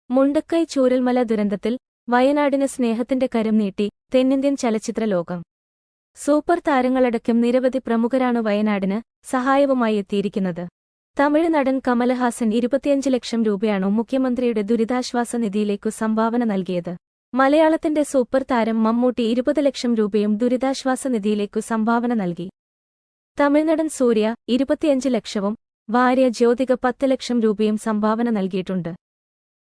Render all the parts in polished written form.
മുണ്ടക്കൈ ചൂരൽമല ദുരന്തത്തിൽ വയനാടിന് സ്നേഹത്തിന്റെ കരം നീട്ടി തെന്നിന്ത്യൻ ചലച്ചിത്ര ലോകം. സൂപ്പർ താരങ്ങളടക്കം നിരവധി പ്രമുഖരാണ് വയനാടിന് സഹായവുമായി എത്തിയിരിക്കുന്നത്. തമിഴ് നടൻ കമലഹാസൻ 25 ലക്ഷം രൂപയാണു മുഖ്യമന്ത്രിയുടെ ദുരിതാശ്വാസ നിധിയിലേക്കു സംഭാവന നൽകിയത്. മലയാളത്തിന്റെ സൂപ്പർ താരം മമ്മൂട്ടി 20 ലക്ഷം രൂപയും ദുരിതാശ്വാസ നിധിയിലേക്കു സംഭാവന നൽകി. തമിഴ്നടൻ സൂര്യ 25 ലക്ഷവും ഭാര്യ ജ്യോതിക 10 ലക്ഷം രൂപയും സംഭാവന നൽകിയിട്ടുണ്ട്.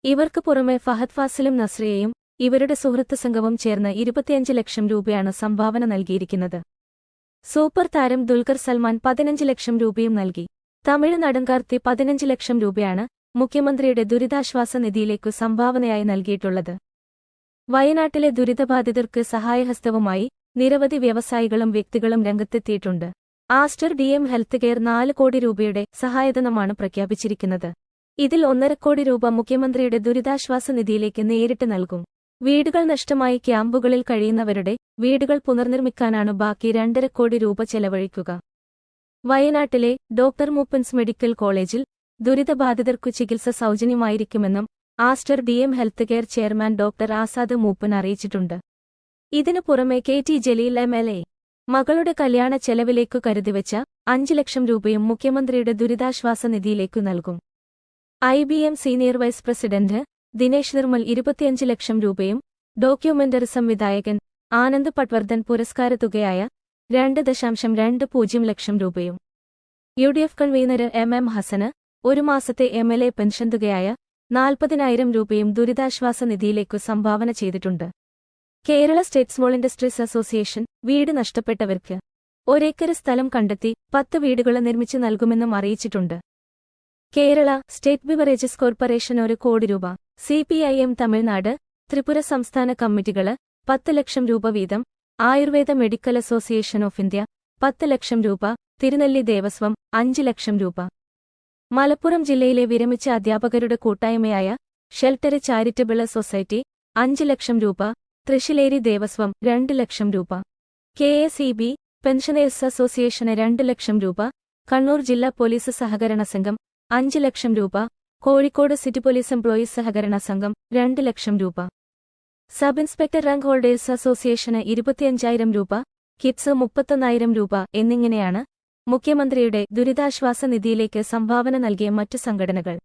ഇവർക്ക് പുറമെ ഫഹദ് ഫാസിലും നസ്രിയയും ഇവരുടെ സുഹൃത്ത് സംഘവും ചേർന്ന് 25 ലക്ഷം രൂപയാണ് സംഭാവന നൽകിയിരിക്കുന്നത്. സൂപ്പർ താരം ദുൽഖർ സൽമാൻ 15 ലക്ഷം രൂപയും നൽകി. തമിഴ് നടൻ കാർത്തി 15 ലക്ഷം രൂപയാണ് മുഖ്യമന്ത്രിയുടെ ദുരിതാശ്വാസ നിധിയിലേക്കു സംഭാവനയായി നൽകിയിട്ടുള്ളത്. വയനാട്ടിലെ ദുരിതബാധിതർക്ക് സഹായഹസ്തവുമായി നിരവധി വ്യവസായികളും വ്യക്തികളും രംഗത്തെത്തിയിട്ടുണ്ട്. ആസ്റ്റർ DM ഹെൽത്ത് കെയർ 4 കോടി രൂപയുടെ സഹായധനമാണ് പ്രഖ്യാപിച്ചിരിക്കുന്നത്. ഇതിൽ 1.5 കോടി രൂപ മുഖ്യമന്ത്രിയുടെ ദുരിതാശ്വാസ നിധിയിലേക്ക് നേരിട്ട് നൽകും. വീടുകൾ നഷ്ടമായി ക്യാമ്പുകളിൽ കഴിയുന്നവരുടെ വീടുകൾ പുനർനിർമ്മിക്കാനാണ് ബാക്കി 2.5 കോടി രൂപ ചെലവഴിക്കുക. വയനാട്ടിലെ ഡോക്ടർ മൂപ്പൻസ് മെഡിക്കൽ കോളേജിൽ ദുരിതബാധിതർക്കു ചികിത്സ സൗജന്യമായിരിക്കുമെന്നും Aster DM health care chairman doctor Azad Moopen അറിയിച്ചിട്ടുണ്ട്. ഇതിനു പുറമെ KT ജലീൽ MLA മകളുടെ കല്യാണ ചെലവിലേക്കു കരുതിവെച്ച 5 ലക്ഷം രൂപയും മുഖ്യമന്ത്രിയുടെ ദുരിതാശ്വാസ നിധിയിലേക്കു നൽകും. IBM senior vice president Dinesh Nirmal 25 lakh രൂപയും ഡോക്യുമെന്ററി സംവിധായകൻ ആനന്ദ് പട്വർദ്ധൻ പുരസ്കാര തുകയായ 2.20 ലക്ഷം രൂപയും UDF കൺവീനർ MM ഹസന് ഒരു മാസത്തെ MLA പെൻഷൻ തുകയായ 40,000 രൂപയും ദുരിതാശ്വാസ നിധിയിലേക്കു സംഭാവന ചെയ്തിട്ടുണ്ട്. Kerala state small industries association വീട് നഷ്ടപ്പെട്ടവർക്ക് 1 ഏക്കർ സ്ഥലം കണ്ടെത്തി 10 വീടുകൾ നിർമ്മിച്ചു നൽകുമെന്നും അറിയിച്ചിട്ടുണ്ട്. കേരള സ്റ്റേറ്റ് ബിവറേജസ് കോർപ്പറേഷൻ 1 കോടി രൂപ, CPIM തമിഴ്നാട്, ത്രിപുര സംസ്ഥാന കമ്മിറ്റികള് 10 ലക്ഷം രൂപ വീതം, Ayurveda medical association of India 10 ലക്ഷം രൂപ, തിരുനെല്ലി ദേവസ്വം 5 ലക്ഷം രൂപ. മലപ്പുറം ജില്ലയിലെ വിരമിച്ച അധ്യാപകരുടെ കൂട്ടായ്മയായ ഷെൽട്ടർ ചാരിറ്റബിൾ സൊസൈറ്റി 5 ലക്ഷം രൂപ, തൃശ്ശിലേരി ദേവസ്വം 2 ലക്ഷം രൂപ, KACB പെൻഷനേഴ്സ് അസോസിയേഷന് 2 ലക്ഷം രൂപ, കണ്ണൂർ ജില്ലാ പോലീസ് സഹകരണ സംഘം 5 ലക്ഷം രൂപ, കോഴിക്കോട് സിറ്റി പോലീസ് എംപ്ലോയീസ് സഹകരണ സംഘം 2 ലക്ഷം രൂപ, സബ് ഇൻസ്പെക്ടർ റാങ്ക് ഹോൾഡേഴ്സ് അസോസിയേഷന് 25,000 രൂപ, കിഡ്സ് 31,000 രൂപ എന്നിങ്ങനെയാണ് മുഖ്യമന്ത്രിയുടെ ദുരിതാശ്വാസ നിധിയിലേക്ക് സംഭാവന നൽകിയ മറ്റു സംഘടനകൾ.